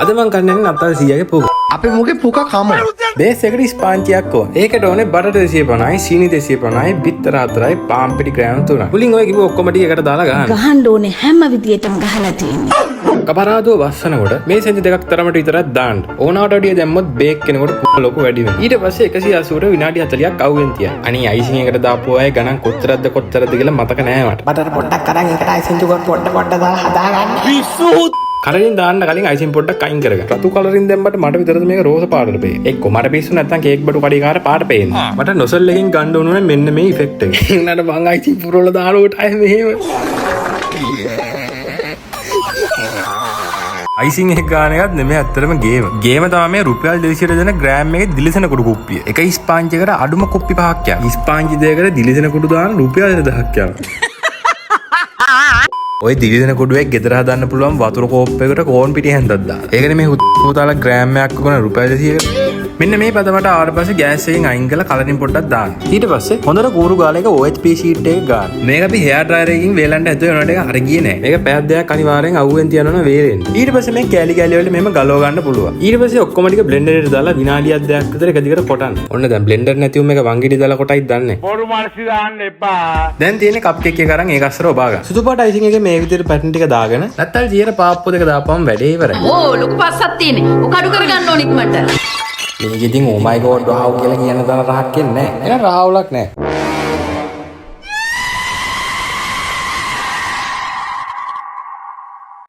අද මං කන්නේ නත්තල් 100ගේ පුක. අපි මොකේ පුක කමු. බේස් එකට ස්පාන්චියක් ඕන. ඒකට ඕනේ බටර් 250යි, සීනි 250යි, බිත්තර 4යි, පාන් පිටි ග්‍රෑම් 3යි. මුලින් ඔය කිව්ව ඔක්කොම ටික එකට දාලා ගහන්න. ගහන්න ඕනේ හැම විදියටම ගහලා තියෙන්නේ. කපරාදුව වස්සනකොට මේ සෙන්චි දෙකක් තරමට විතරක් දාන්න. ඕනාට වැඩිය දැම්මොත් බේක් කෙනෙකුට පුක ලොකු වැඩි වෙනවා. ඊට පස්සේ 180ට විනාඩි 40ක් අවුෙන් තියන්න. අනී අයිසිං එකට දාපුව අය ගණන් කොච්චරද කියලා මතක නෑ මට. බටර් පොඩ්ඩක් අරන් ඒකට අයිසිං ටික පොඩ්ඩ දාලා හදාගන්න. කලින් දාන්න කලින් අයිසින් පොඩ්ඩක් අයින් කරගන්න. රතු කලරින් දැම්මට මට විතරද මේක රෝස පාටට පේන්නේ. එක්ක මට පිස්සු නැත්නම් කේක් බඩු කඩේකාර පාට පේන්නේ. මට නොසල් එකකින් ගන්න ඕන මෙන්න මේ ඉෆෙක්ට් එක. නඩ මං අයිසින් පුරවල දානකොට අය මෙහෙම. අයිසින් එක ගාන එකත් නෙමෙයි ඇත්තටම ගේම. ගේම තමයි මේ රුපියල් 200ට දෙන ග්‍රෑම් එකේ දිලිසෙන කුඩු කුප්පිය. එක ස්පාන්ජ් එකකට අඩුම කුප්පි 5ක් යනවා. ස්පාන්ජ් දෙකකට දිලිසෙන කුඩු දාන රුපියල් 1000ක් යනවා. ඔය දිලිසෙන කුඩුවේ ගෙදර හදන්න පුළුවන් වතුර කෝප් එකකට කෝන් පිටි හැන්දක් දාන්න. ඒකනේ මේ උතාලා ග්‍රෑම් එකක් කරන රුපියල් 200කට. මෙන්න මේ පදමට ආවට පස්සේ ගෑස් එකෙන් අයින් කරලා කලරින් පොඩ්ඩක් දාන්න. ඊට පස්සේ හොඳට කූරු ගාලයක OHP ෂීට් එක ගන්න. මේක අපි හෙයාර් ඩ්‍රයර් එකකින් වේලන්න හැදුවේ උනට ඒක හරිය ගියේ නෑ. මේක පැයක් දෙකක් අනිවාර්යෙන් අවුවෙන් තියනවා වේලෙන්න. ඊට පස්සේ මේ කෑලි කෑලි වලට මෙහෙම ගලව ගන්න පුළුවන්. ඊට පස්සේ ඔක්කොම ටික බ්ලෙන්ඩර් එකට දාලා විනාඩියක් දෙකක් විතර එක දිගට කොටන්න. ඔන්න දැන් බ්ලෙන්ඩර් නැතිව මේක වංගිඩි දාලා කොටයිද දන්නේ. බොරු මානසි දාන්න එපා. දැන් තියෙන්නේ කප් කේක් එක අරන් ඒක අස්සර ඔබා ගන්න. සුදු පාට අයිසින් එකේ මේ විදිහට පැටර්න් ටික දාගෙන නැත්තල් ජීර පාප්පු දෙක දාපුවම වැඩේ ඉවරයි. ඕ ලොකු පස්සක් තියෙන්නේ. ඔක අඩු කරගන්න ඕන ඉක්මනට. මේක ඉතින් ඕ මයි ගෝඩ් වහව් කියලා කියන තරම් රහක් එන්නේ නැහැ. ඒක රාවුලක් නැහැ.